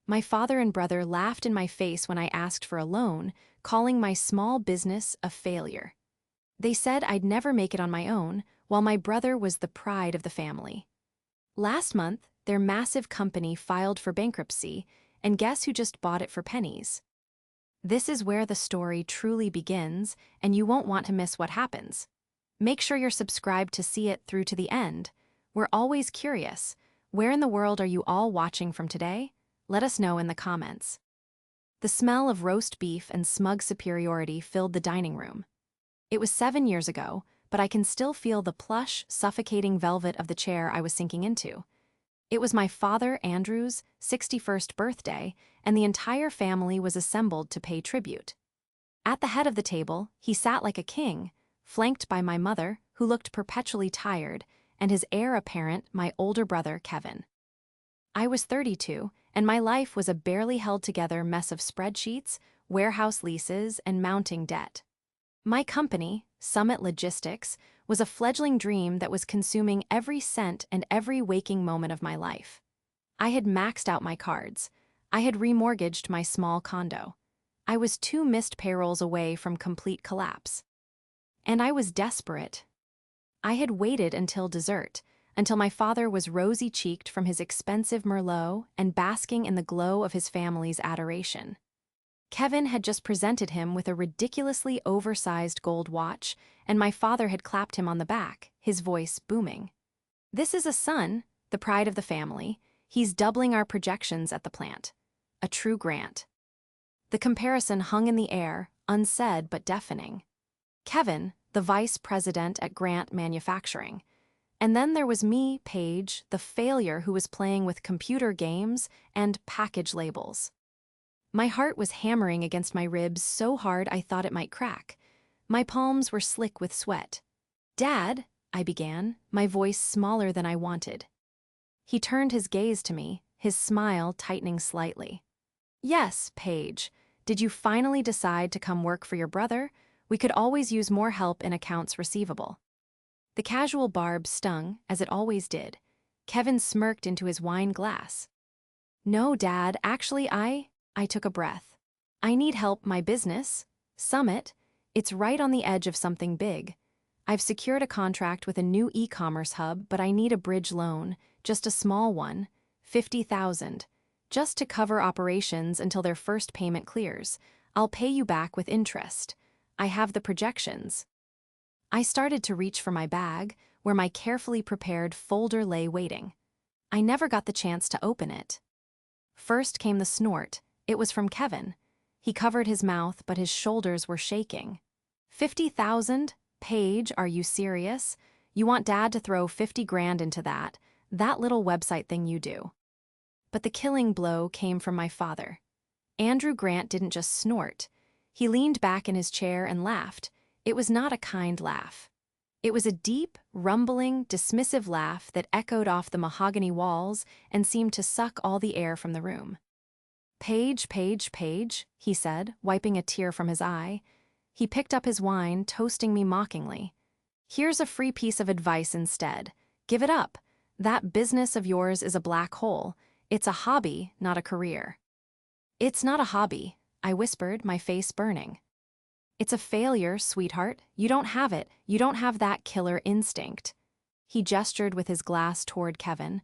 My father and brother laughed in my face when I asked for a loan, calling my small business a failure. They said I'd never make it on my own, while my brother was the pride of the family. Last month, their massive company filed for bankruptcy, and guess who just bought it for pennies? This is where the story truly begins, and you won't want to miss what happens. Make sure you're subscribed to see it through to the end. We're always curious. Where in the world are you all watching from today? Let us know in the comments. The smell of roast beef and smug superiority filled the dining room. It was 7 years ago, but I can still feel the plush, suffocating velvet of the chair I was sinking into. It was my father, Andrew's, 61st birthday, and the entire family was assembled to pay tribute. At the head of the table, he sat like a king, flanked by my mother, who looked perpetually tired, and his heir apparent, my older brother, Kevin. I was 32, and my life was a barely held-together mess of spreadsheets, warehouse leases, and mounting debt. My company, Summit Logistics, was a fledgling dream that was consuming every cent and every waking moment of my life. I had maxed out my cards. I had remortgaged my small condo. I was 2 missed payrolls away from complete collapse. And I was desperate. I had waited until dessert, until my father was rosy-cheeked from his expensive Merlot and basking in the glow of his family's adoration. Kevin had just presented him with a ridiculously oversized gold watch, and my father had clapped him on the back, his voice booming. "This is a son, the pride of the family. He's doubling our projections at the plant. A true grant." The comparison hung in the air, unsaid but deafening. Kevin, the vice president at Grant Manufacturing. And then there was me, Paige, the failure who was playing with computer games and package labels. My heart was hammering against my ribs so hard I thought it might crack. My palms were slick with sweat. "Dad," I began, my voice smaller than I wanted. He turned his gaze to me, his smile tightening slightly. "Yes, Paige. Did you finally decide to come work for your brother? We could always use more help in accounts receivable." The casual barb stung, as it always did. Kevin smirked into his wine glass. "No, Dad, actually I took a breath. "I need help. My business, Summit, it's right on the edge of something big. I've secured a contract with a new e-commerce hub, but I need a bridge loan, just a small one, 50,000, just to cover operations until their first payment clears. I'll pay you back with interest. I have the projections." I started to reach for my bag, where my carefully prepared folder lay waiting. I never got the chance to open it. First came the snort. It was from Kevin. He covered his mouth, but his shoulders were shaking. 50,000? Paige, are you serious? You want Dad to throw 50 grand into that little website thing you do? But the killing blow came from my father. Andrew Grant didn't just snort. He leaned back in his chair and laughed. It was not a kind laugh. It was a deep, rumbling, dismissive laugh that echoed off the mahogany walls and seemed to suck all the air from the room. "Paige, Paige, Paige," he said, wiping a tear from his eye. He picked up his wine, toasting me mockingly. "Here's a free piece of advice instead. Give it up. That business of yours is a black hole. It's a hobby, not a career." "It's not a hobby," I whispered, my face burning. "It's a failure, sweetheart. You don't have it. You don't have that killer instinct." He gestured with his glass toward Kevin.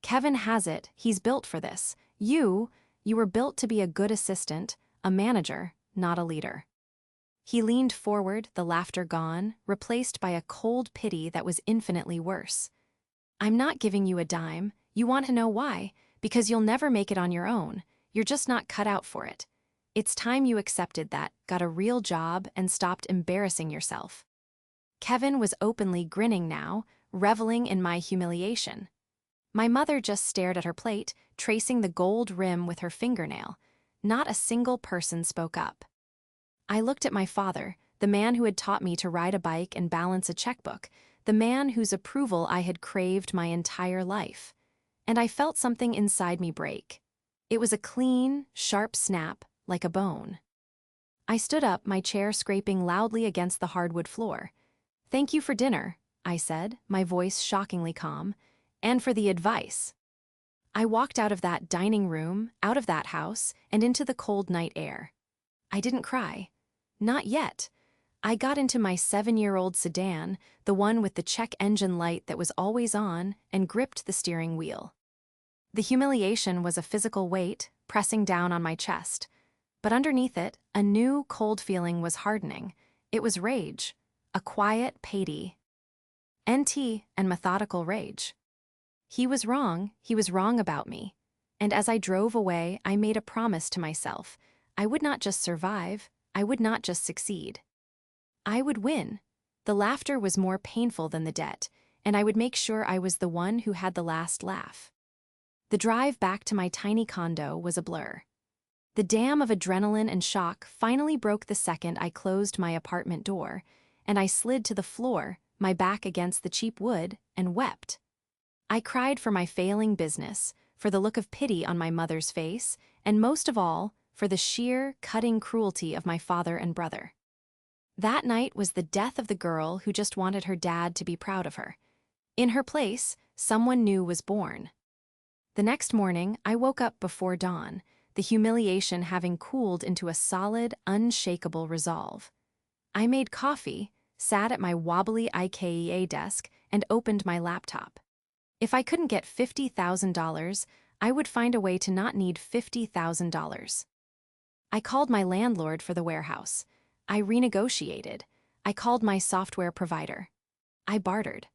"Kevin has it. He's built for this. You were built to be a good assistant, a manager, not a leader." He leaned forward, the laughter gone, replaced by a cold pity that was infinitely worse. "I'm not giving you a dime. You want to know why? Because you'll never make it on your own. You're just not cut out for it. It's time you accepted that, got a real job, and stopped embarrassing yourself." Kevin was openly grinning now, reveling in my humiliation. My mother just stared at her plate, tracing the gold rim with her fingernail. Not a single person spoke up. I looked at my father, the man who had taught me to ride a bike and balance a checkbook, the man whose approval I had craved my entire life. And I felt something inside me break. It was a clean, sharp snap, like a bone. I stood up, my chair scraping loudly against the hardwood floor. "Thank you for dinner," I said, my voice shockingly calm, "and for the advice." I walked out of that dining room, out of that house, and into the cold night air. I didn't cry. Not yet. I got into my 7-year-old sedan, the one with the check engine light that was always on, and gripped the steering wheel. The humiliation was a physical weight, pressing down on my chest. But underneath it, a new, cold feeling was hardening. It was rage. A quiet, petty, and methodical rage. He was wrong about me. And as I drove away, I made a promise to myself. I would not just survive, I would not just succeed. I would win. The laughter was more painful than the debt, and I would make sure I was the one who had the last laugh. The drive back to my tiny condo was a blur. The dam of adrenaline and shock finally broke the second I closed my apartment door, and I slid to the floor, my back against the cheap wood, and wept. I cried for my failing business, for the look of pity on my mother's face, and most of all, for the sheer, cutting cruelty of my father and brother. That night was the death of the girl who just wanted her dad to be proud of her. In her place, someone new was born. The next morning, I woke up before dawn, the humiliation having cooled into a solid, unshakable resolve. I made coffee, sat at my wobbly IKEA desk, and opened my laptop. If I couldn't get $50,000, I would find a way to not need $50,000. I called my landlord for the warehouse. I renegotiated. I called my software provider. I bartered.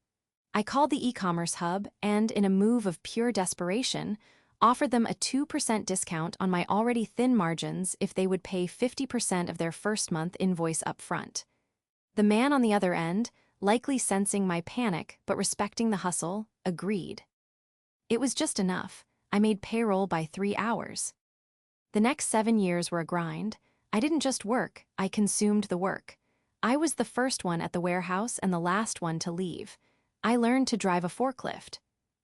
I called the e-commerce hub and, in a move of pure desperation, offered them a 2% discount on my already thin margins if they would pay 50% of their first month invoice up front. The man on the other end, likely sensing my panic but respecting the hustle, agreed. It was just enough. I made payroll by 3 hours. The next 7 years were a grind. I didn't just work, I consumed the work. I was the first one at the warehouse and the last one to leave. I learned to drive a forklift.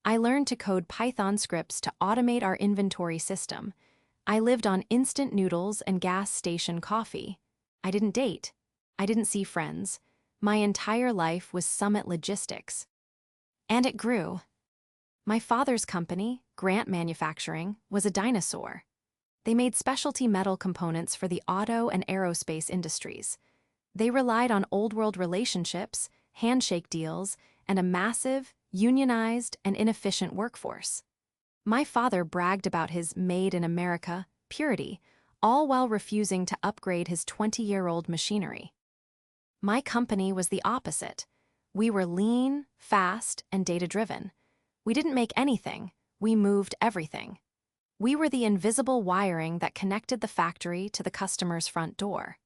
I learned to code Python scripts to automate our inventory system. I lived on instant noodles and gas station coffee. I didn't date. I didn't see friends. My entire life was Summit Logistics. And it grew. My father's company, Grant Manufacturing, was a dinosaur. They made specialty metal components for the auto and aerospace industries. They relied on old-world relationships, handshake deals, and a massive, unionized, and inefficient workforce. My father bragged about his Made in America purity, all while refusing to upgrade his 20-year-old machinery. My company was the opposite. We were lean, fast, and data-driven. We didn't make anything, we moved everything. We were the invisible wiring that connected the factory to the customer's front door.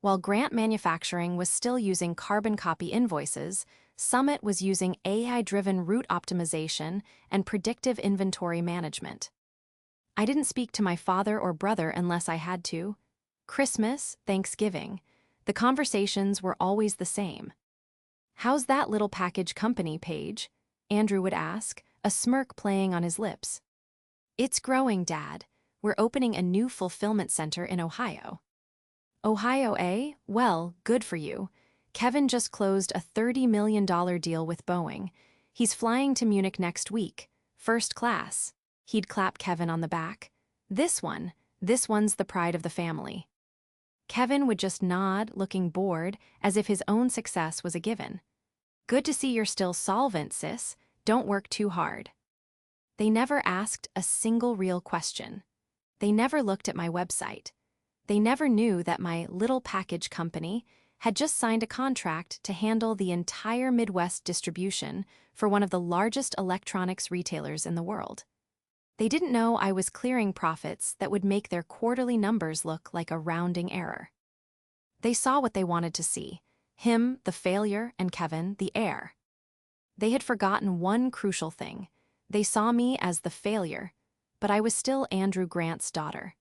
While Grant Manufacturing was still using carbon copy invoices, Summit was using AI-driven route optimization and predictive inventory management. I didn't speak to my father or brother unless I had to. Christmas, Thanksgiving, the conversations were always the same. "How's that little package company, Paige?" Andrew would ask, a smirk playing on his lips. "It's growing, Dad. We're opening a new fulfillment center in Ohio." "Ohio, eh? Well, good for you. Kevin just closed a $30 million deal with Boeing. He's flying to Munich next week. First class." He'd clap Kevin on the back. This one's the pride of the family." Kevin would just nod, looking bored, as if his own success was a given. "Good to see you're still solvent, sis. Don't work too hard." They never asked a single real question. They never looked at my website. They never knew that my little package company had just signed a contract to handle the entire Midwest distribution for one of the largest electronics retailers in the world. They didn't know I was clearing profits that would make their quarterly numbers look like a rounding error. They saw what they wanted to see: him, the failure, and Kevin, the heir. They had forgotten one crucial thing. They saw me as the failure, but I was still Andrew Grant's daughter.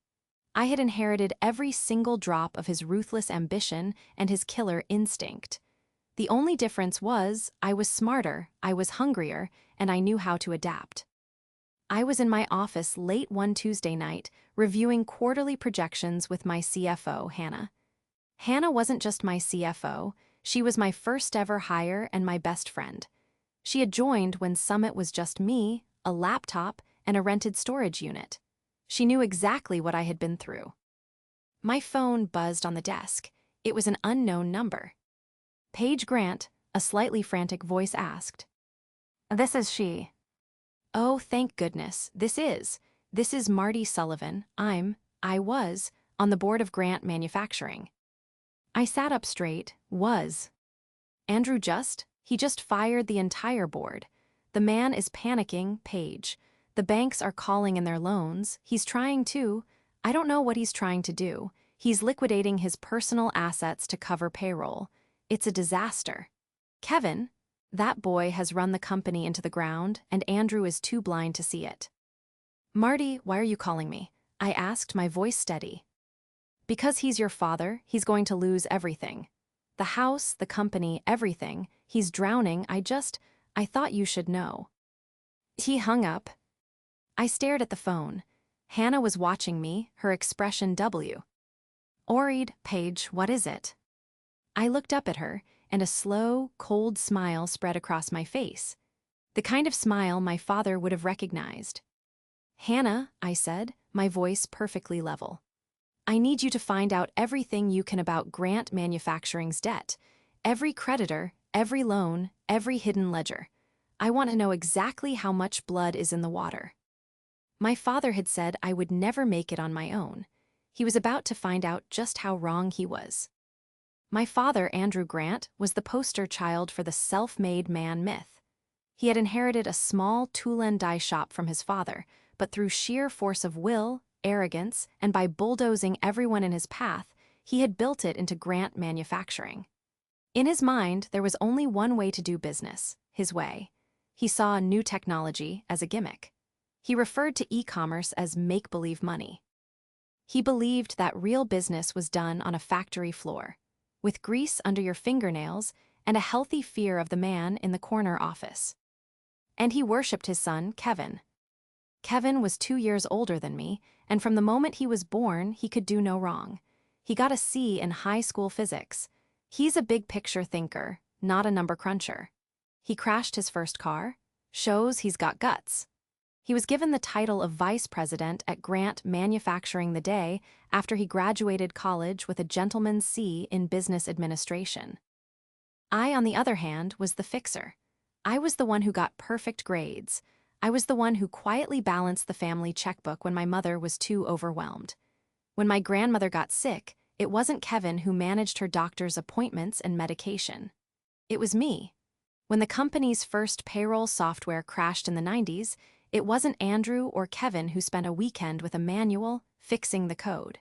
I had inherited every single drop of his ruthless ambition and his killer instinct. The only difference was I was smarter, I was hungrier, and I knew how to adapt. I was in my office late one Tuesday night, reviewing quarterly projections with my CFO, Hannah. Hannah wasn't just my CFO, she was my first ever hire and my best friend. She had joined when Summit was just me, a laptop, and a rented storage unit. She knew exactly what I had been through. My phone buzzed on the desk. It was an unknown number. Paige Grant, a slightly frantic voice asked. "This is she." "Oh, thank goodness, this is Marty Sullivan. I was, on the board of Grant Manufacturing." I sat up straight. Andrew he just fired the entire board. The man is panicking, Paige. The banks are calling in their loans. He's trying to. I don't know what he's trying to do. He's liquidating his personal assets to cover payroll. It's a disaster. Kevin, that boy has run the company into the ground, and Andrew is too blind to see it. "Marty, why are you calling me?" I asked, my voice steady. "Because he's your father, he's going to lose everything. The house, the company, everything. He's drowning. I thought you should know." He hung up. I stared at the phone. Hannah was watching me, her expression worried. "Paige, what is it?" I looked up at her, and a slow, cold smile spread across my face. The kind of smile my father would have recognized. "Hannah," I said, my voice perfectly level. "I need you to find out everything you can about Grant Manufacturing's debt. Every creditor, every loan, every hidden ledger. I want to know exactly how much blood is in the water." My father had said I would never make it on my own. He was about to find out just how wrong he was. My father, Andrew Grant, was the poster child for the self-made man myth. He had inherited a small tool and die shop from his father, but through sheer force of will, arrogance, and by bulldozing everyone in his path, he had built it into Grant Manufacturing. In his mind, there was only one way to do business, his way. He saw new technology as a gimmick. He referred to e-commerce as make-believe money. He believed that real business was done on a factory floor, with grease under your fingernails and a healthy fear of the man in the corner office. And he worshipped his son, Kevin. Kevin was 2 years older than me, and from the moment he was born, he could do no wrong. He got a C in high school physics. He's a big-picture thinker, not a number cruncher. He crashed his first car. Shows he's got guts. He was given the title of vice president at Grant Manufacturing the day after he graduated college with a gentleman's C in business administration. I, on the other hand, was the fixer. I was the one who got perfect grades. I was the one who quietly balanced the family checkbook when my mother was too overwhelmed. When my grandmother got sick, it wasn't Kevin who managed her doctor's appointments and medication. It was me. When the company's first payroll software crashed in the 90s, it wasn't Andrew or Kevin who spent a weekend with a manual, fixing the code.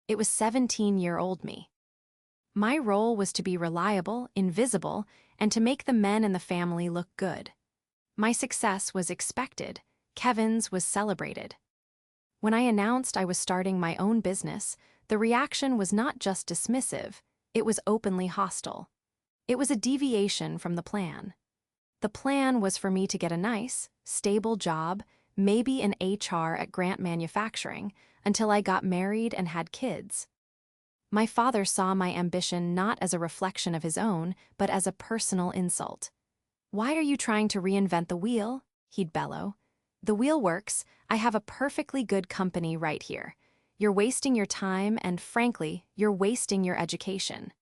It was 17-year-old me. My role was to be reliable, invisible, and to make the men in the family look good. My success was expected. Kevin's was celebrated. When I announced I was starting my own business, the reaction was not just dismissive, it was openly hostile. It was a deviation from the plan. The plan was for me to get a nice, stable job, maybe in HR at Grant Manufacturing, until I got married and had kids. My father saw my ambition not as a reflection of his own, but as a personal insult. "Why are you trying to reinvent the wheel?" he'd bellow. "The wheel works. I have a perfectly good company right here. You're wasting your time and, frankly, you're wasting your education."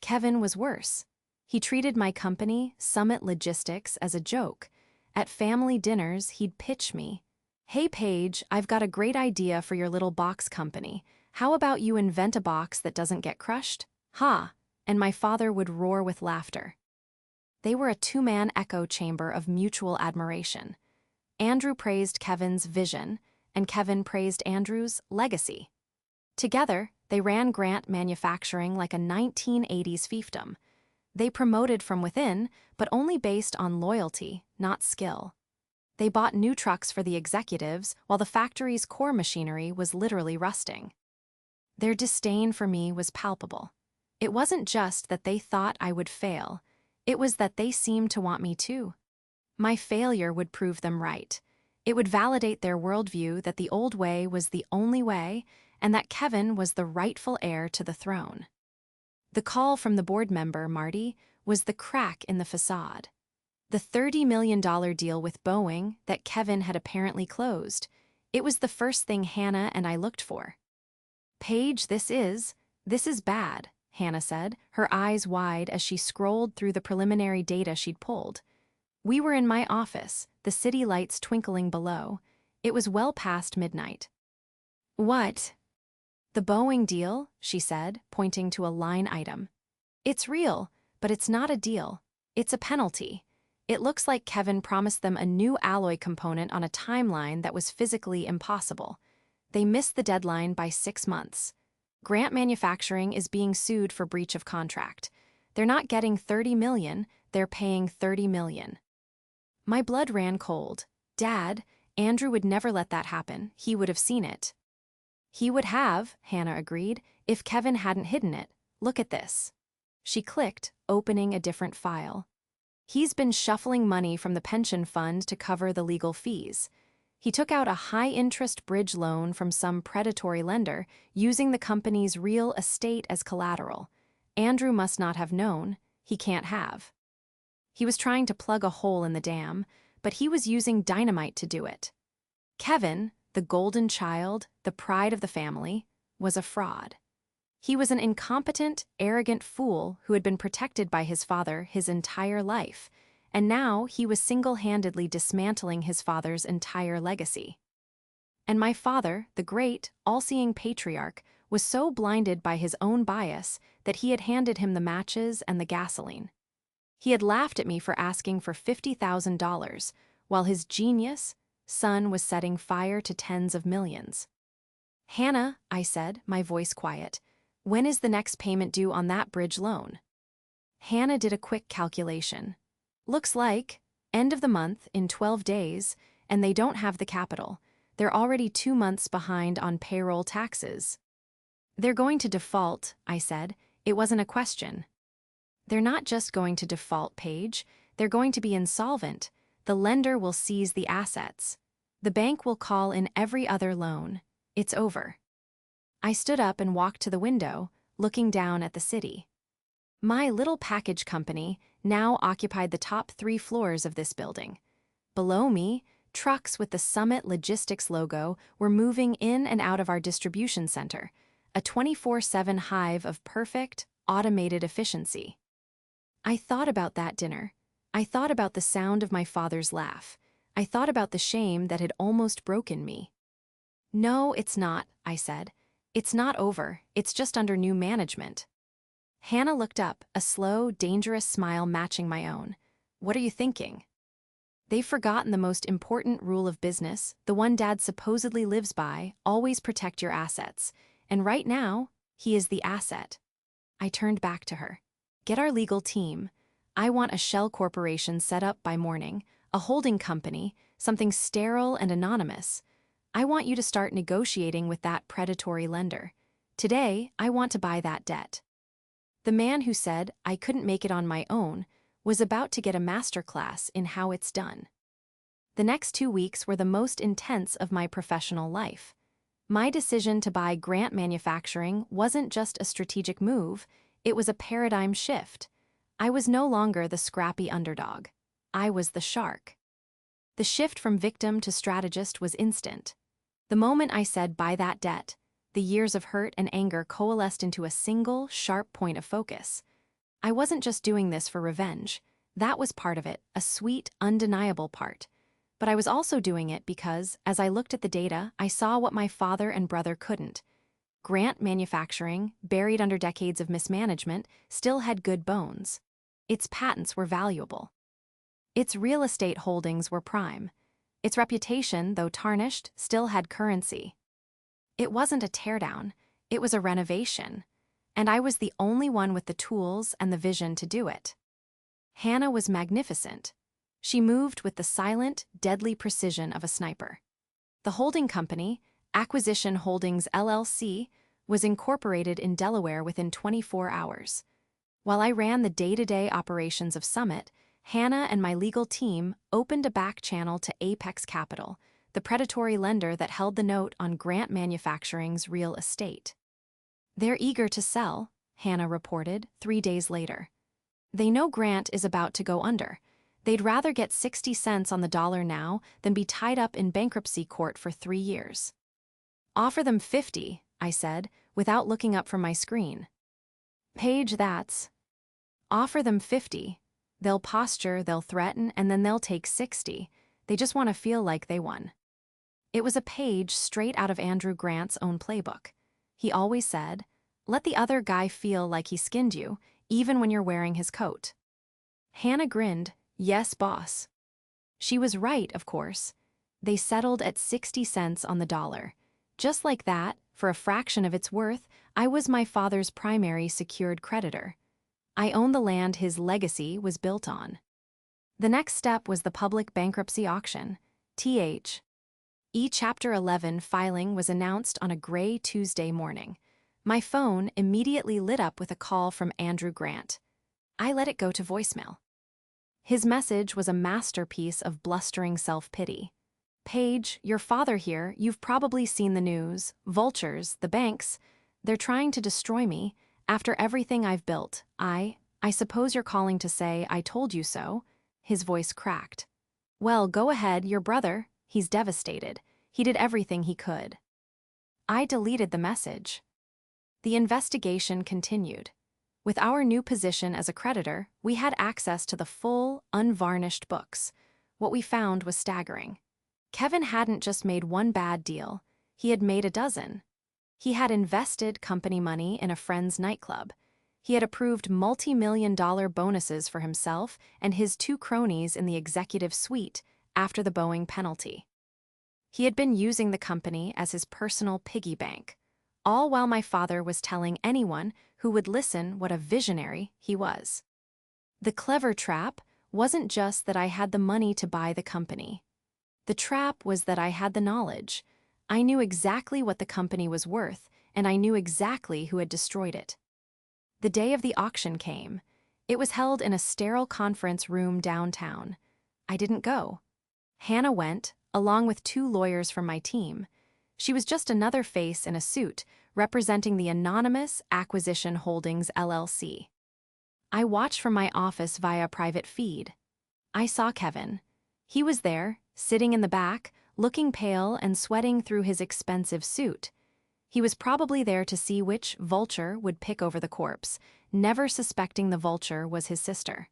Kevin was worse. He treated my company, Summit Logistics, as a joke. At family dinners, he'd pitch me. "Hey, Paige, I've got a great idea for your little box company. How about you invent a box that doesn't get crushed?" "Ha!" And my father would roar with laughter. They were a two-man echo chamber of mutual admiration. Andrew praised Kevin's vision, and Kevin praised Andrew's legacy. Together, they ran Grant Manufacturing like a 1980s fiefdom. They promoted from within, but only based on loyalty, not skill. They bought new trucks for the executives while the factory's core machinery was literally rusting. Their disdain for me was palpable. It wasn't just that they thought I would fail, it was that they seemed to want me to. My failure would prove them right. It would validate their worldview that the old way was the only way and that Kevin was the rightful heir to the throne. The call from the board member, Marty, was the crack in the facade. The $30 million deal with Boeing that Kevin had apparently closed. It was the first thing Hannah and I looked for. Paige, this is bad, Hannah said, her eyes wide as she scrolled through the preliminary data she'd pulled. We were in my office, the city lights twinkling below. It was well past midnight. What? The Boeing deal, she said, pointing to a line item. It's real, but it's not a deal. It's a penalty. It looks like Kevin promised them a new alloy component on a timeline that was physically impossible. They missed the deadline by 6 months. Grant Manufacturing is being sued for breach of contract. They're not getting $30 million, they're paying $30 million. My blood ran cold. Dad, Andrew would never let that happen. He would have seen it. He would have, Hannah agreed, if Kevin hadn't hidden it. Look at this. She clicked, opening a different file. He's been shuffling money from the pension fund to cover the legal fees. He took out a high-interest bridge loan from some predatory lender, using the company's real estate as collateral. Andrew must not have known. He can't have. He was trying to plug a hole in the dam, but he was using dynamite to do it. Kevin, the golden child, the pride of the family, was a fraud. He was an incompetent, arrogant fool who had been protected by his father his entire life, and now he was single-handedly dismantling his father's entire legacy. And my father, the great, all-seeing patriarch, was so blinded by his own bias that he had handed him the matches and the gasoline. He had laughed at me for asking for $50,000, while his genius son was setting fire to tens of millions. Hannah, I said, my voice quiet, when is the next payment due on that bridge loan? Hannah did a quick calculation. Looks like, end of the month, in 12 days, and they don't have the capital. They're already 2 months behind on payroll taxes. They're going to default, I said. It wasn't a question. They're not just going to default, Paige. They're going to be insolvent. The lender will seize the assets. The bank will call in every other loan. It's over. I stood up and walked to the window, looking down at the city. My little package company now occupied the top 3 floors of this building. Below me, trucks with the Summit Logistics logo were moving in and out of our distribution center, a 24/7 hive of perfect, automated efficiency. I thought about that dinner. I thought about the sound of my father's laugh. I thought about the shame that had almost broken me. No, it's not, I said. It's not over, it's just under new management. Hannah looked up, a slow, dangerous smile matching my own. What are you thinking? They've forgotten the most important rule of business, the one Dad supposedly lives by: always protect your assets. And right now, he is the asset. I turned back to her. Get our legal team. I want a shell corporation set up by morning, a holding company, something sterile and anonymous. I want you to start negotiating with that predatory lender. Today, I want to buy that debt. The man who said I couldn't make it on my own was about to get a masterclass in how it's done. The next 2 weeks were the most intense of my professional life. My decision to buy Grant Manufacturing wasn't just a strategic move, it was a paradigm shift. I was no longer the scrappy underdog. I was the shark. The shift from victim to strategist was instant. The moment I said buy that debt, the years of hurt and anger coalesced into a single, sharp point of focus. I wasn't just doing this for revenge. That was part of it, a sweet, undeniable part. But I was also doing it because, as I looked at the data, I saw what my father and brother couldn't. Grant Manufacturing, buried under decades of mismanagement, still had good bones. Its patents were valuable. Its real estate holdings were prime. Its reputation, though tarnished, still had currency. It wasn't a teardown, it was a renovation. And I was the only one with the tools and the vision to do it. Hannah was magnificent. She moved with the silent, deadly precision of a sniper. The holding company, Acquisition Holdings LLC, was incorporated in Delaware within 24 hours. While I ran the day-to-day operations of Summit, Hannah and my legal team opened a back channel to Apex Capital, the predatory lender that held the note on Grant Manufacturing's real estate. They're eager to sell, Hannah reported 3 days later. They know Grant is about to go under. They'd rather get 60 cents on the dollar now than be tied up in bankruptcy court for 3 years. Offer them 50, I said, without looking up from my screen. Paige, that's. Offer them 50. They'll posture, they'll threaten, and then they'll take 60. They just want to feel like they won. It was a page straight out of Andrew Grant's own playbook. He always said, let the other guy feel like he skinned you, even when you're wearing his coat. Hannah grinned, yes, boss. She was right, of course. They settled at 60 cents on the dollar. Just like that, for a fraction of its worth, I was my father's primary secured creditor. I owned the land his legacy was built on. The next step was the public bankruptcy auction, TH. Chapter 11 filing was announced on a gray Tuesday morning. My phone immediately lit up with a call from Andrew Grant. I let it go to voicemail. His message was a masterpiece of blustering self-pity. Paige, your father here, you've probably seen the news. Vultures, the banks, they're trying to destroy me. After everything I've built, I suppose you're calling to say I told you so. His voice cracked. Well, go ahead, your brother. He's devastated. He did everything he could. I deleted the message. The investigation continued. With our new position as a creditor, we had access to the full, unvarnished books. What we found was staggering. Kevin hadn't just made one bad deal, he had made a dozen. He had invested company money in a friend's nightclub. He had approved multi-million-dollar bonuses for himself and his two cronies in the executive suite after the Boeing penalty. He had been using the company as his personal piggy bank, all while my father was telling anyone who would listen what a visionary he was. The clever trap wasn't just that I had the money to buy the company. The trap was that I had the knowledge. I knew exactly what the company was worth, and I knew exactly who had destroyed it. The day of the auction came. It was held in a sterile conference room downtown. I didn't go. Hannah went, along with 2 lawyers from my team. She was just another face in a suit, representing the anonymous Acquisition Holdings LLC. I watched from my office via private feed. I saw Kevin. He was there, sitting in the back, looking pale and sweating through his expensive suit. He was probably there to see which vulture would pick over the corpse, never suspecting the vulture was his sister.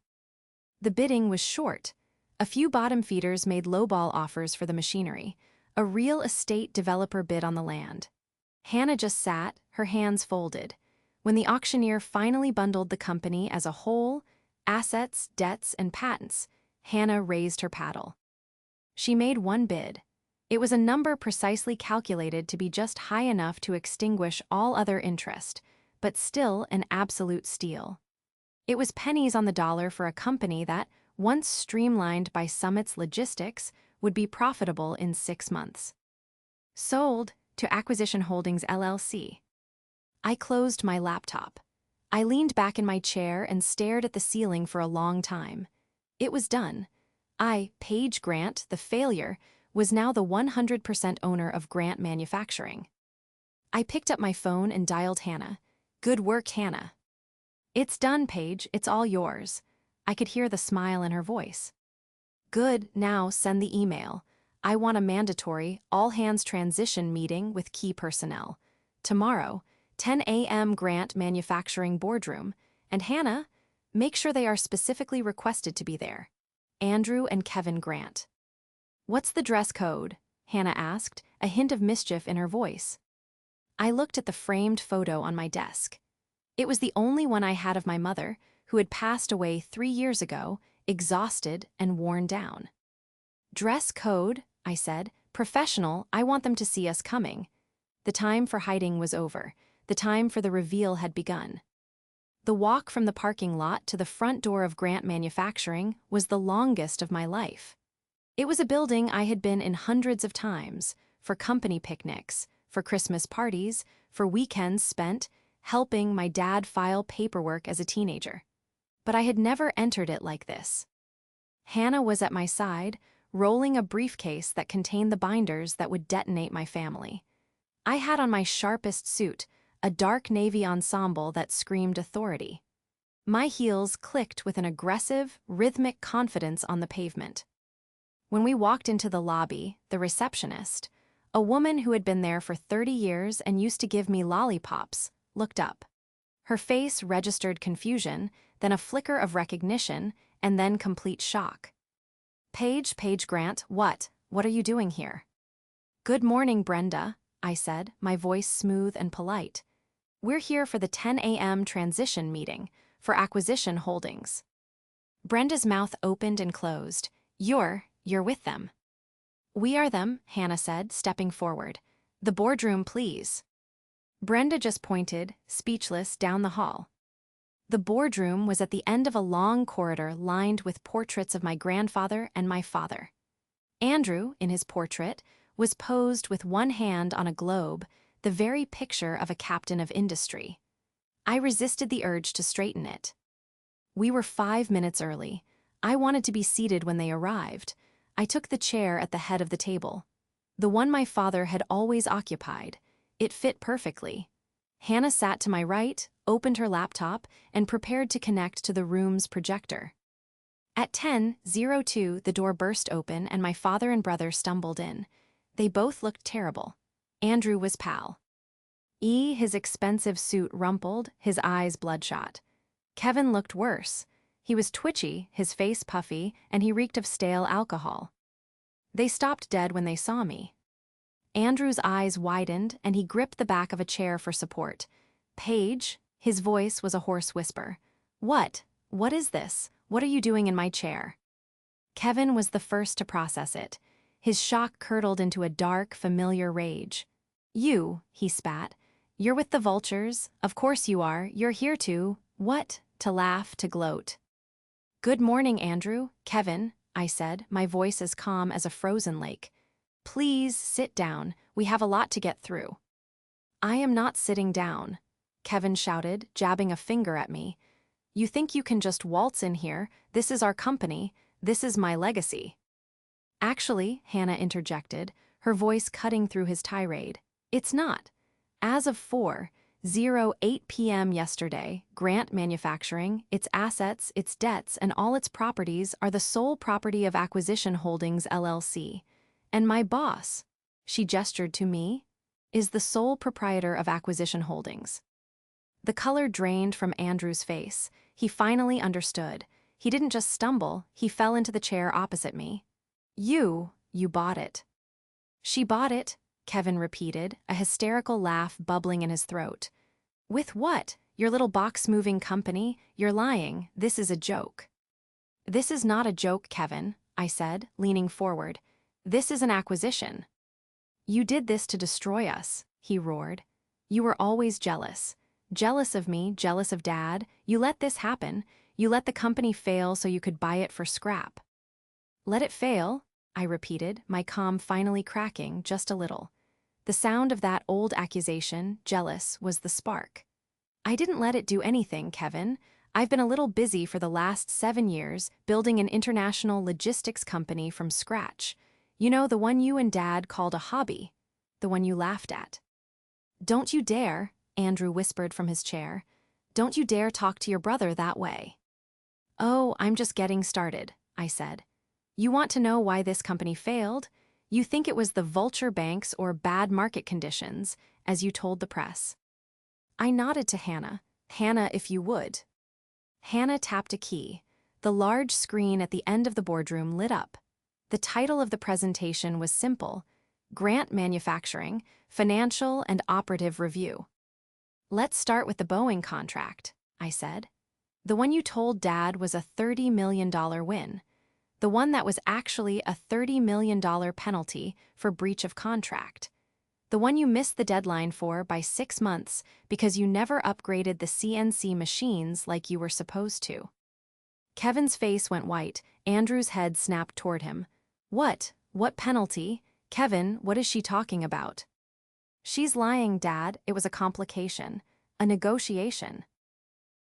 The bidding was short. A few bottom feeders made lowball offers for the machinery. A real estate developer bid on the land. Hannah just sat, her hands folded. When the auctioneer finally bundled the company as a whole, assets, debts, and patents, Hannah raised her paddle. She made one bid. It was a number precisely calculated to be just high enough to extinguish all other interest, but still an absolute steal. It was pennies on the dollar for a company that, once streamlined by Summit's logistics, would be profitable in 6 months. Sold to Acquisition Holdings LLC. I closed my laptop. I leaned back in my chair and stared at the ceiling for a long time. It was done. Paige Grant, the failure, was now the 100% owner of Grant Manufacturing. I picked up my phone and dialed Hannah. Good work, Hannah. It's done, Paige. It's all yours. I could hear the smile in her voice. Good, now send the email. I want a mandatory, all-hands transition meeting with key personnel. Tomorrow, 10 a.m. Grant Manufacturing Boardroom. And Hannah, make sure they are specifically requested to be there. Andrew and Kevin Grant. What's the dress code? Hannah asked, a hint of mischief in her voice. I looked at the framed photo on my desk. It was the only one I had of my mother, who had passed away 3 years ago, exhausted and worn down. Dress code, I said. Professional, I want them to see us coming. The time for hiding was over. The time for the reveal had begun. The walk from the parking lot to the front door of Grant Manufacturing was the longest of my life. It was a building I had been in hundreds of times, for company picnics, for Christmas parties, for weekends spent helping my dad file paperwork as a teenager. But I had never entered it like this. Hannah was at my side, rolling a briefcase that contained the binders that would detonate my family. I had on my sharpest suit, a dark navy ensemble that screamed authority. My heels clicked with an aggressive, rhythmic confidence on the pavement. When we walked into the lobby, the receptionist, a woman who had been there for 30 years and used to give me lollipops, looked up. Her face registered confusion, then a flicker of recognition, and then complete shock. Paige Grant, what? What are you doing here?" "Good morning, Brenda," I said, my voice smooth and polite. "We're here for the 10 a.m. transition meeting for Acquisition Holdings." Brenda's mouth opened and closed. You're with them." "We are them," Hannah said, stepping forward. "The boardroom, please." Brenda just pointed, speechless, down the hall. The boardroom was at the end of a long corridor lined with portraits of my grandfather and my father. Andrew, in his portrait, was posed with one hand on a globe, the very picture of a captain of industry. I resisted the urge to straighten it. We were 5 minutes early. I wanted to be seated when they arrived. I took the chair at the head of the table, the one my father had always occupied. It fit perfectly. Hannah sat to my right, opened her laptop, and prepared to connect to the room's projector. At 10:02, the door burst open and my father and brother stumbled in. They both looked terrible. Andrew was pale. His expensive suit rumpled, his eyes bloodshot. Kevin looked worse. He was twitchy, his face puffy, and he reeked of stale alcohol. They stopped dead when they saw me. Andrew's eyes widened, and he gripped the back of a chair for support. "Paige," his voice was a hoarse whisper. What is this? What are you doing in my chair?" Kevin was the first to process it. His shock curdled into a dark, familiar rage. He spat. "You're with the vultures. Of course you are. You're here to..." What? To laugh, to gloat. "Good morning, Andrew, Kevin," I said, my voice as calm as a frozen lake. "Please sit down. We have a lot to get through." "I am not sitting down," Kevin shouted, jabbing a finger at me. "You think you can just waltz in here? This is our company. This is my legacy." "Actually," Hannah interjected, her voice cutting through his tirade, "it's not. As of 4:08 p.m. yesterday, Grant Manufacturing, its assets, its debts, and all its properties are the sole property of Acquisition Holdings, LLC. And my boss," she gestured to me, "is the sole proprietor of Acquisition Holdings." The color drained from Andrew's face. He finally understood. He didn't just stumble, he fell into the chair opposite me. You bought it." "She bought it," Kevin repeated, a hysterical laugh bubbling in his throat. "With what? Your little box-moving company? You're lying. This is a joke." "This is not a joke, Kevin," I said, leaning forward. "This is an acquisition." "You did this to destroy us," he roared. "You were always jealous. Jealous of me, jealous of Dad. You let this happen. You let the company fail so you could buy it for scrap." "Let it fail?" I repeated, my calm finally cracking just a little. The sound of that old accusation, jealous, was the spark. "I didn't let it do anything, Kevin. I've been a little busy for the last 7 years building an international logistics company from scratch. You know, the one you and Dad called a hobby. The one you laughed at." "Don't you dare," Andrew whispered from his chair. "Don't you dare talk to your brother that way." "Oh, I'm just getting started," I said. "You want to know why this company failed? You think it was the vulture banks or bad market conditions, as you told the press." I nodded to Hannah. "Hannah, if you would." Hannah tapped a key. The large screen at the end of the boardroom lit up. The title of the presentation was simple: Grant Manufacturing, Financial and Operative Review. "Let's start with the Boeing contract," I said. "The one you told Dad was a $30 million win. The one that was actually a $30 million penalty for breach of contract. The one you missed the deadline for by 6 months because you never upgraded the CNC machines like you were supposed to." Kevin's face went white. Andrew's head snapped toward him. What penalty? Kevin, what is she talking about?" "She's lying, Dad. It was a complication. A negotiation."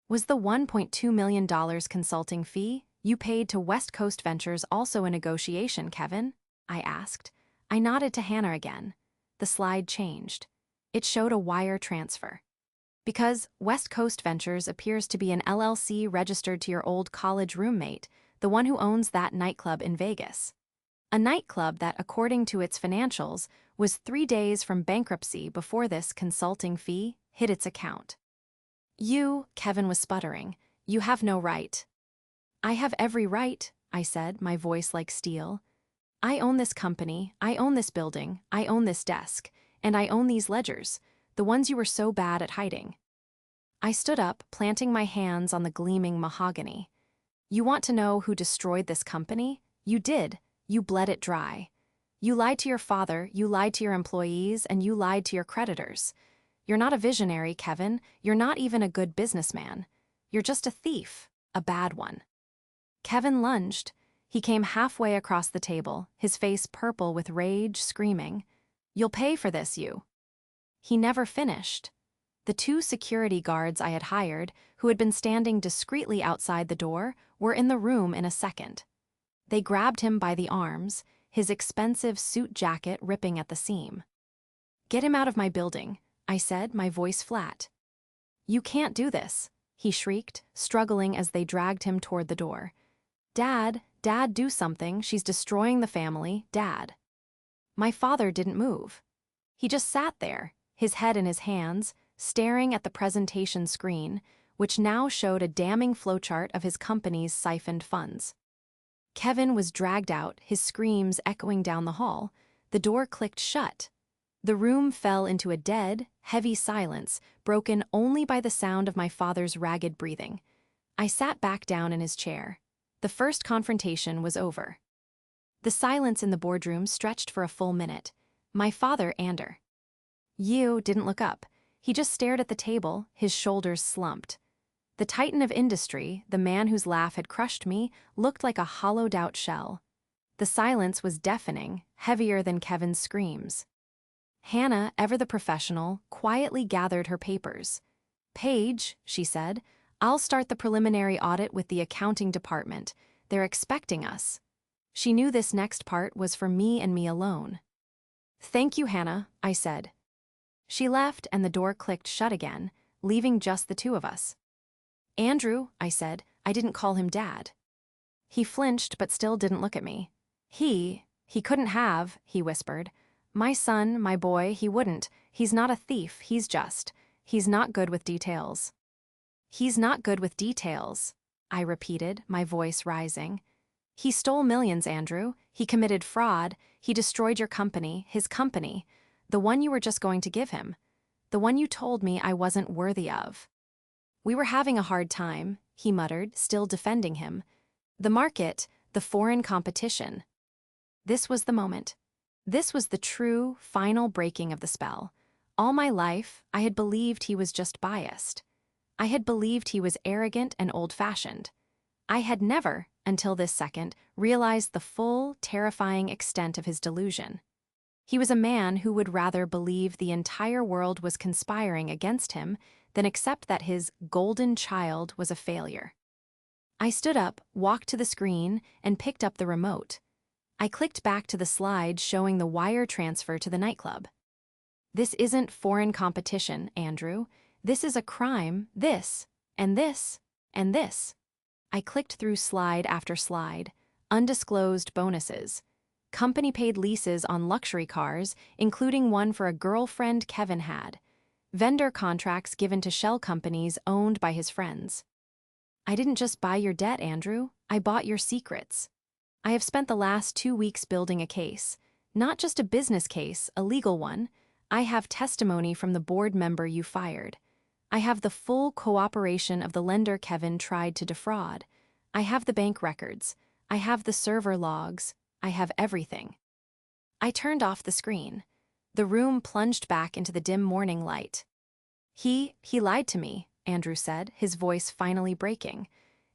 "Was the $1.2 million consulting fee you paid to West Coast Ventures also a negotiation, Kevin?" I asked. I nodded to Hannah again. The slide changed. It showed a wire transfer. Because West Coast Ventures appears to be an LLC registered to your old college roommate, the one who owns that nightclub in Vegas. A nightclub that, according to its financials, was 3 days from bankruptcy before this consulting fee hit its account. Kevin was sputtering, you have no right. I have every right, I said, my voice like steel. I own this company, I own this building, I own this desk, and I own these ledgers, the ones you were so bad at hiding. I stood up, planting my hands on the gleaming mahogany. You want to know who destroyed this company? You did. You bled it dry. You lied to your father, you lied to your employees, and you lied to your creditors. You're not a visionary, Kevin. You're not even a good businessman. You're just a thief, a bad one. Kevin lunged. He came halfway across the table, his face purple with rage, screaming, "You'll pay for this, you." He never finished. The 2 security guards I had hired, who had been standing discreetly outside the door, were in the room in a second. They grabbed him by the arms, his expensive suit jacket ripping at the seam. "Get him out of my building," I said, my voice flat. "You can't do this," he shrieked, struggling as they dragged him toward the door. Dad, do something, she's destroying the family, Dad." My father didn't move. He just sat there, his head in his hands, staring at the presentation screen, which now showed a damning flowchart of his company's siphoned funds. Kevin was dragged out, his screams echoing down the hall. The door clicked shut. The room fell into a dead, heavy silence, broken only by the sound of my father's ragged breathing. I sat back down in his chair. The first confrontation was over. The silence in the boardroom stretched for a full minute. My father, didn't look up. He just stared at the table, his shoulders slumped. The titan of industry, the man whose laugh had crushed me, looked like a hollowed-out shell. The silence was deafening, heavier than Kevin's screams. Hannah, ever the professional, quietly gathered her papers. "Paige," she said, "I'll start the preliminary audit with the accounting department. They're expecting us." She knew this next part was for me and me alone. "Thank you, Hannah," I said. She left and the door clicked shut again, leaving just the 2 of us. "Andrew," I said, "I didn't call him Dad." He flinched but still didn't look at me. He couldn't have," he whispered. "My son, my boy, he wouldn't. He's not a thief, he's not good with details." "He's not good with details," I repeated, my voice rising. "He stole millions, Andrew. He committed fraud. He destroyed your company, his company. The one you were just going to give him. The one you told me I wasn't worthy of." "We were having a hard time," he muttered, still defending him. "The market, the foreign competition." This was the moment. This was the true, final breaking of the spell. All my life, I had believed he was just biased. I had believed he was arrogant and old-fashioned. I had never, until this second, realized the full, terrifying extent of his delusion. He was a man who would rather believe the entire world was conspiring against him than accept that his golden child was a failure. I stood up, walked to the screen, and picked up the remote. I clicked back to the slide showing the wire transfer to the nightclub. "This isn't foreign competition, Andrew. This is a crime, this, and this, and this." I clicked through slide after slide. Undisclosed bonuses. Company-paid leases on luxury cars, including one for a girlfriend Kevin had. Vendor contracts given to shell companies owned by his friends. "I didn't just buy your debt, Andrew. I bought your secrets. I have spent the last 2 weeks building a case. Not just a business case, a legal one. I have testimony from the board member you fired. I have the full cooperation of the lender Kevin tried to defraud. I have the bank records. I have the server logs. I have everything." I turned off the screen. The room plunged back into the dim morning light. He lied to me," Andrew said, his voice finally breaking.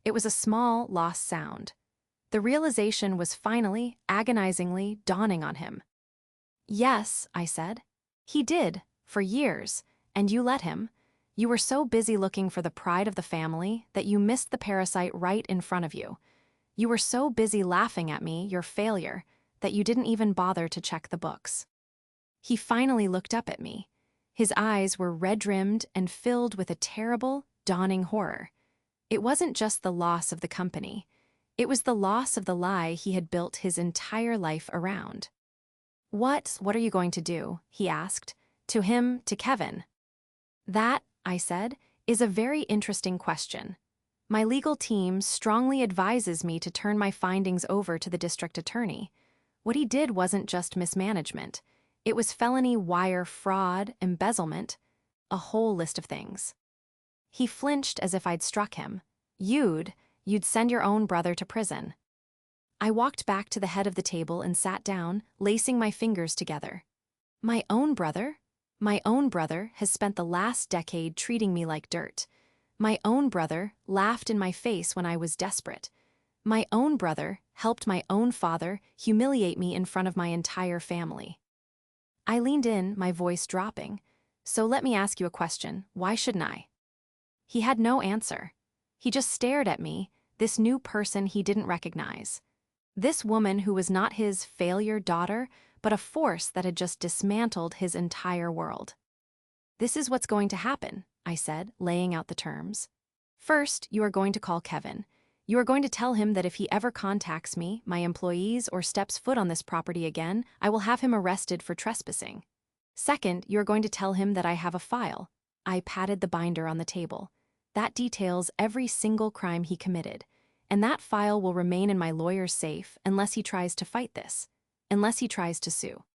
It was a small, lost sound. The realization was finally, agonizingly, dawning on him. "Yes," I said. "He did, for years, and you let him. You were so busy looking for the pride of the family that you missed the parasite right in front of you. You were so busy laughing at me, your failure, that you didn't even bother to check the books." He finally looked up at me. His eyes were red-rimmed and filled with a terrible, dawning horror. It wasn't just the loss of the company. It was the loss of the lie he had built his entire life around. What are you going to do?" he asked. To him, to Kevin. "That," I said, "is a very interesting question. My legal team strongly advises me to turn my findings over to the district attorney. What he did wasn't just mismanagement. It was felony wire fraud, embezzlement, a whole list of things." He flinched as if I'd struck him. You'd send your own brother to prison." I walked back to the head of the table and sat down, lacing my fingers together. My own brother? My own brother has spent the last decade treating me like dirt. My own brother laughed in my face when I was desperate. My own brother helped my own father humiliate me in front of my entire family. I leaned in, my voice dropping. "So let me ask you a question. Why shouldn't I?" He had no answer. He just stared at me, this new person he didn't recognize. This woman who was not his failure daughter, but a force that had just dismantled his entire world. "This is what's going to happen," I said, laying out the terms. "First, you are going to call Kevin. You are going to tell him that if he ever contacts me, my employees, or steps foot on this property again, I will have him arrested for trespassing. Second, you are going to tell him that I have a file." I patted the binder on the table. "That details every single crime he committed. And that file will remain in my lawyer's safe unless he tries to fight this, unless he tries to sue.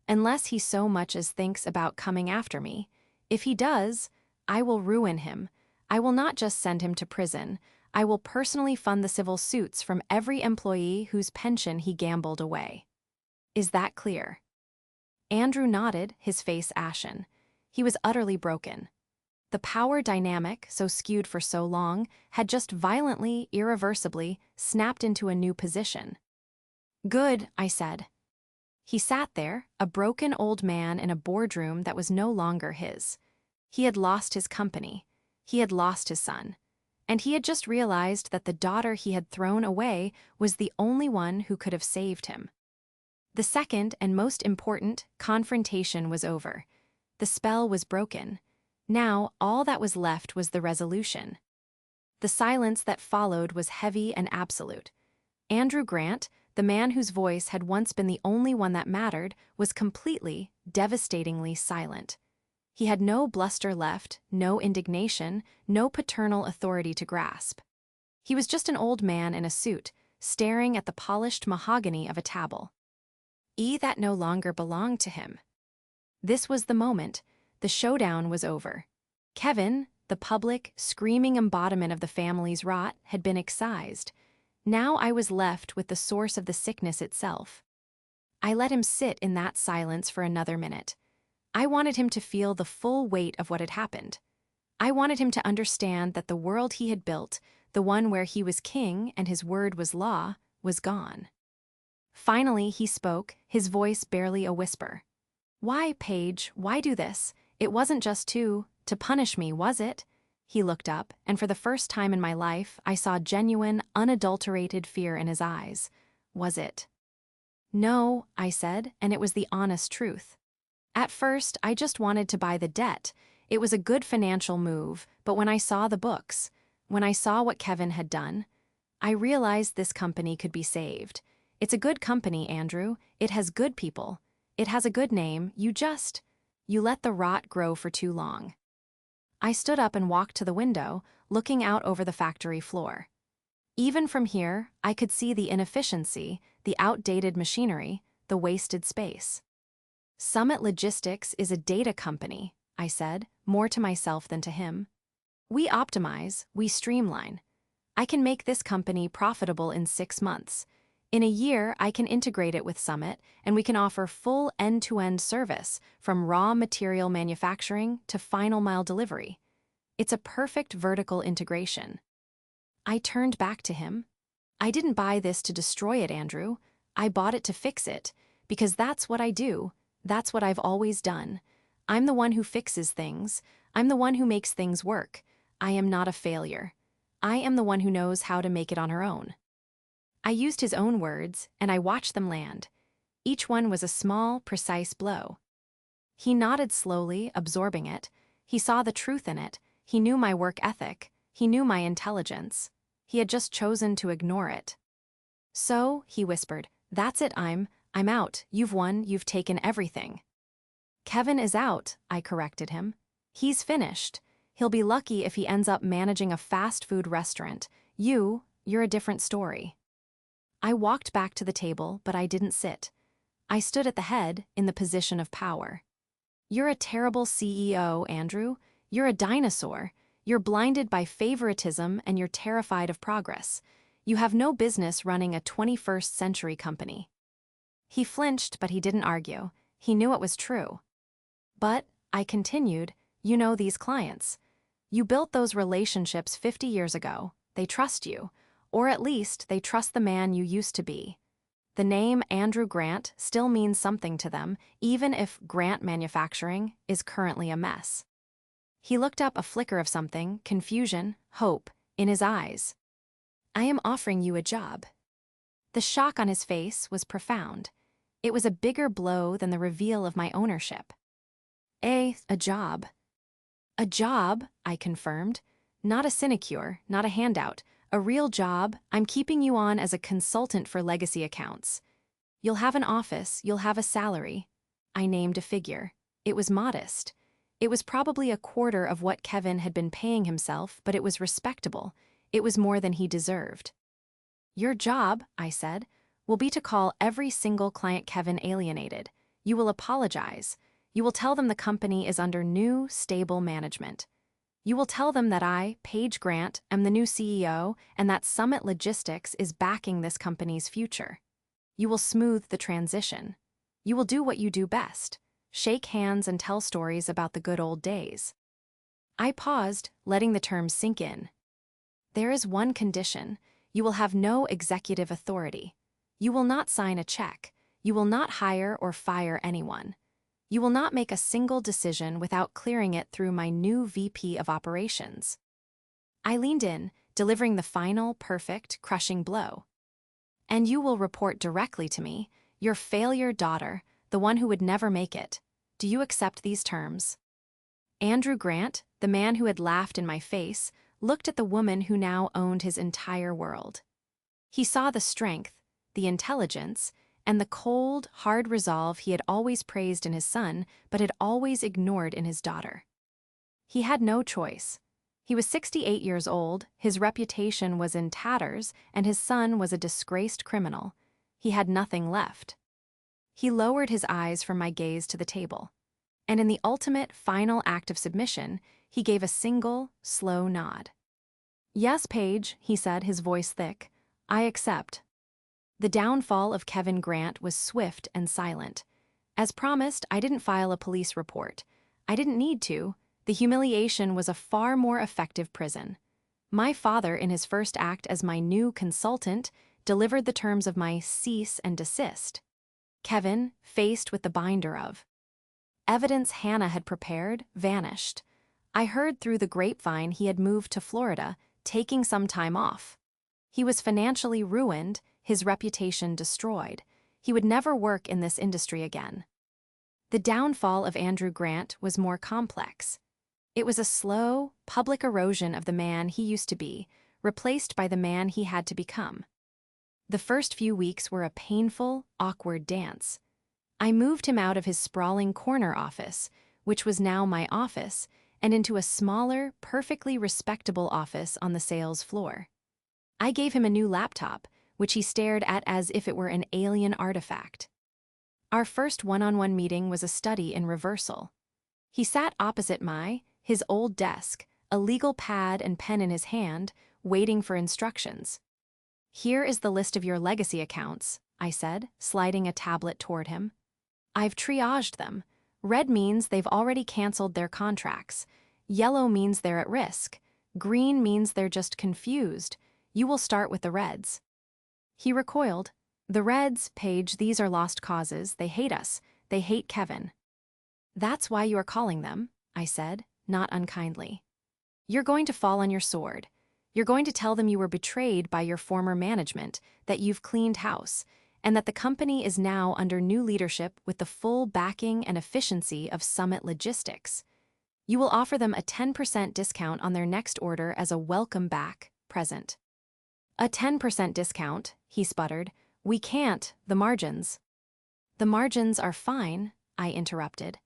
Unless he so much as thinks about coming after me. If he does, I will ruin him. I will not just send him to prison. I will personally fund the civil suits from every employee whose pension he gambled away. Is that clear?" Andrew nodded, his face ashen. He was utterly broken. The power dynamic, so skewed for so long, had just violently, irreversibly, snapped into a new position. "Good," I said. He sat there, a broken old man in a boardroom that was no longer his. He had lost his company. He had lost his son. And he had just realized that the daughter he had thrown away was the only one who could have saved him. The second and most important confrontation was over. The spell was broken. Now, all that was left was the resolution. The silence that followed was heavy and absolute. Andrew Grant, the man whose voice had once been the only one that mattered, was completely, devastatingly silent. He had no bluster left, no indignation, no paternal authority to grasp. He was just an old man in a suit, staring at the polished mahogany of a table. That no longer belonged to him. This was the moment. The showdown was over. Kevin, the public, screaming embodiment of the family's rot, had been excised. Now I was left with the source of the sickness itself. I let him sit in that silence for another minute. I wanted him to feel the full weight of what had happened. I wanted him to understand that the world he had built, the one where he was king and his word was law, was gone. Finally, he spoke, his voice barely a whisper. "Why, Paige, why do this? It wasn't just to punish me, was it?" He looked up, and for the first time in my life, I saw genuine, unadulterated fear in his eyes. "Was it?" "No," I said, and it was the honest truth. "At first, I just wanted to buy the debt. It was a good financial move, but when I saw the books, when I saw what Kevin had done, I realized this company could be saved. It's a good company, Andrew. It has good people. It has a good name. You let the rot grow for too long." I stood up and walked to the window, looking out over the factory floor. Even from here, I could see the inefficiency, the outdated machinery, the wasted space. "Summit Logistics is a data company," I said, more to myself than to him. "We optimize, we streamline. I can make this company profitable in 6 months. In a year, I can integrate it with Summit, and we can offer full end-to-end service, from raw material manufacturing to final mile delivery. It's a perfect vertical integration." I turned back to him. "I didn't buy this to destroy it, Andrew. I bought it to fix it, because that's what I do. That's what I've always done. I'm the one who fixes things. I'm the one who makes things work. I am not a failure. I am the one who knows how to make it on her own." I used his own words, and I watched them land. Each one was a small, precise blow. He nodded slowly, absorbing it. He saw the truth in it. He knew my work ethic. He knew my intelligence. He had just chosen to ignore it. So, he whispered, that's it, I'm out. You've won, you've taken everything. Kevin is out, I corrected him. He's finished. He'll be lucky if he ends up managing a fast food restaurant. You're a different story. I walked back to the table, but I didn't sit. I stood at the head, in the position of power. You're a terrible CEO, Andrew. You're a dinosaur. You're blinded by favoritism and you're terrified of progress. You have no business running a 21st century company. He flinched, but he didn't argue. He knew it was true. But, I continued, you know these clients. You built those relationships 50 years ago. They trust you. Or at least, they trust the man you used to be. The name Andrew Grant still means something to them, even if Grant Manufacturing is currently a mess. He looked up, a flicker of something, confusion, hope, in his eyes. I am offering you a job. The shock on his face was profound. It was a bigger blow than the reveal of my ownership. A job. A job, I confirmed. Not a sinecure, not a handout. A real job. I'm keeping you on as a consultant for legacy accounts. You'll have an office, you'll have a salary. I named a figure. It was modest. It was probably a quarter of what Kevin had been paying himself, but it was respectable. It was more than he deserved. Your job, I said, will be to call every single client Kevin alienated. You will apologize. You will tell them the company is under new, stable management. You will tell them that I, Paige Grant, am the new CEO and that Summit Logistics is backing this company's future. You will smooth the transition. You will do what you do best. Shake hands and tell stories about the good old days. I paused, letting the term sink in. There is one condition. You will have no executive authority. You will not sign a check. You will not hire or fire anyone. You will not make a single decision without clearing it through my new VP of Operations. I leaned in, delivering the final, perfect, crushing blow. And you will report directly to me, your failure daughter, the one who would never make it. Do you accept these terms? Andrew Grant, the man who had laughed in my face, looked at the woman who now owned his entire world. He saw the strength, the intelligence, and the cold, hard resolve he had always praised in his son, but had always ignored in his daughter. He had no choice. He was 68 years old, his reputation was in tatters, and his son was a disgraced criminal. He had nothing left. He lowered his eyes from my gaze to the table, and in the ultimate, final act of submission, he gave a single, slow nod. Yes, Paige, he said, his voice thick. I accept. The downfall of Kevin Grant was swift and silent. As promised, I didn't file a police report. I didn't need to. The humiliation was a far more effective prison. My father, in his first act as my new consultant, delivered the terms of my cease and desist. Kevin, faced with the binder of evidence Hannah had prepared, vanished. I heard through the grapevine he had moved to Florida, taking some time off. He was financially ruined, his reputation destroyed. He would never work in this industry again. The downfall of Andrew Grant was more complex. It was a slow, public erosion of the man he used to be, replaced by the man he had to become. The first few weeks were a painful, awkward dance. I moved him out of his sprawling corner office, which was now my office, and into a smaller, perfectly respectable office on the sales floor. I gave him a new laptop, which he stared at as if it were an alien artifact. Our first one-on-one meeting was a study in reversal. He sat opposite his old desk, a legal pad and pen in his hand, waiting for instructions. Here is the list of your legacy accounts, I said, sliding a tablet toward him. I've triaged them. Red means they've already canceled their contracts. Yellow means they're at risk. Green means they're just confused. You will start with the reds. He recoiled. The reds, Paige, these are lost causes. They hate us. They hate Kevin. That's why you are calling them, I said, not unkindly. You're going to fall on your sword. You're going to tell them you were betrayed by your former management, that you've cleaned house, and that the company is now under new leadership with the full backing and efficiency of Summit Logistics. You will offer them a 10% discount on their next order as a welcome back present. A 10% discount, he sputtered. We can't, the margins. The margins are fine, I interrupted.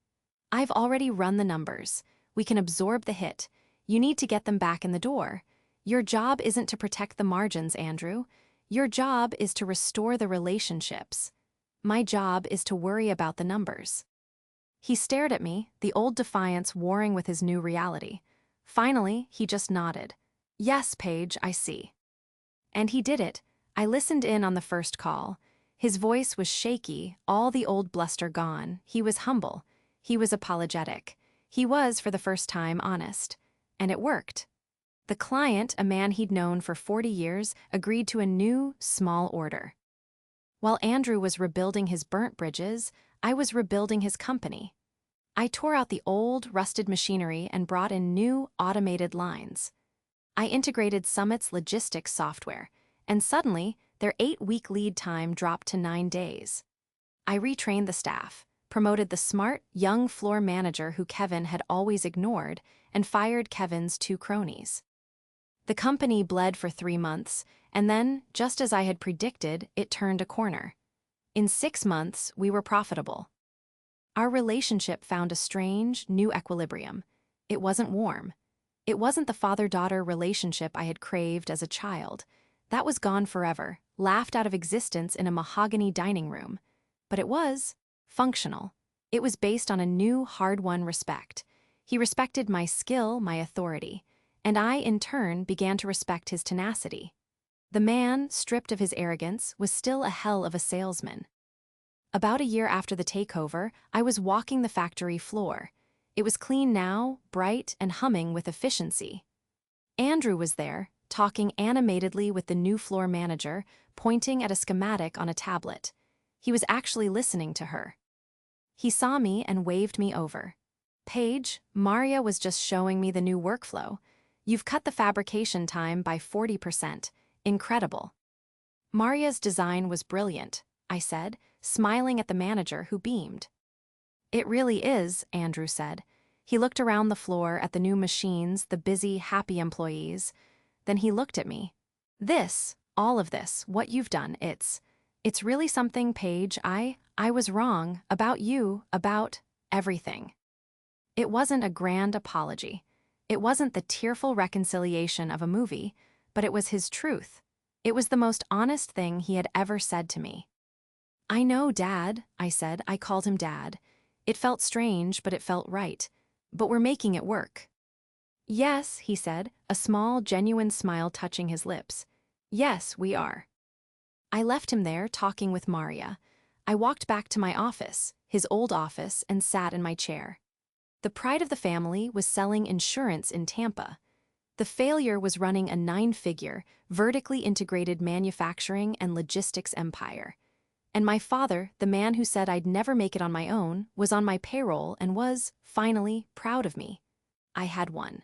I've already run the numbers. We can absorb the hit. You need to get them back in the door. Your job isn't to protect the margins, Andrew. Your job is to restore the relationships. My job is to worry about the numbers. He stared at me, the old defiance warring with his new reality. Finally, he just nodded. Yes, Paige, I see. And he did it. I listened in on the first call. His voice was shaky, all the old bluster gone. He was humble. He was apologetic. He was, for the first time, honest. And it worked. The client, a man he'd known for 40 years, agreed to a new, small order. While Andrew was rebuilding his burnt bridges, I was rebuilding his company. I tore out the old, rusted machinery and brought in new, automated lines. I integrated Summit's logistics software, and suddenly, their 8-week lead time dropped to 9 days. I retrained the staff, promoted the smart, young floor manager who Kevin had always ignored, and fired Kevin's 2 cronies. The company bled for 3 months, and then, just as I had predicted, it turned a corner. In 6 months, we were profitable. Our relationship found a strange, new equilibrium. It wasn't warm. It wasn't the father-daughter relationship I had craved as a child. That was gone forever, laughed out of existence in a mahogany dining room. But it was functional. It was based on a new, hard-won respect. He respected my skill, my authority, and I, in turn, began to respect his tenacity. The man, stripped of his arrogance, was still a hell of a salesman. About a year after the takeover, I was walking the factory floor. It was clean now, bright, and humming with efficiency. Andrew was there, talking animatedly with the new floor manager, pointing at a schematic on a tablet. He was actually listening to her. He saw me and waved me over. Paige, Maria was just showing me the new workflow. You've cut the fabrication time by 40%. Incredible. Maria's design was brilliant, I said, smiling at the manager who beamed. It really is, Andrew said. He looked around the floor at the new machines, the busy, happy employees. Then he looked at me. All of this, what you've done, it's really something, Paige. I was wrong about you, about everything. It wasn't a grand apology. It wasn't the tearful reconciliation of a movie, but it was his truth. It was the most honest thing he had ever said to me. I know, Dad, I said. I called him Dad. It felt strange, but it felt right. But we're making it work. Yes, he said, a small, genuine smile touching his lips. Yes, we are. I left him there, talking with Maria. I walked back to my office, his old office, and sat in my chair. The pride of the family was selling insurance in Tampa. The failure was running a 9-figure, vertically integrated manufacturing and logistics empire. And my father, the man who said I'd never make it on my own, was on my payroll and was, finally, proud of me. I had won.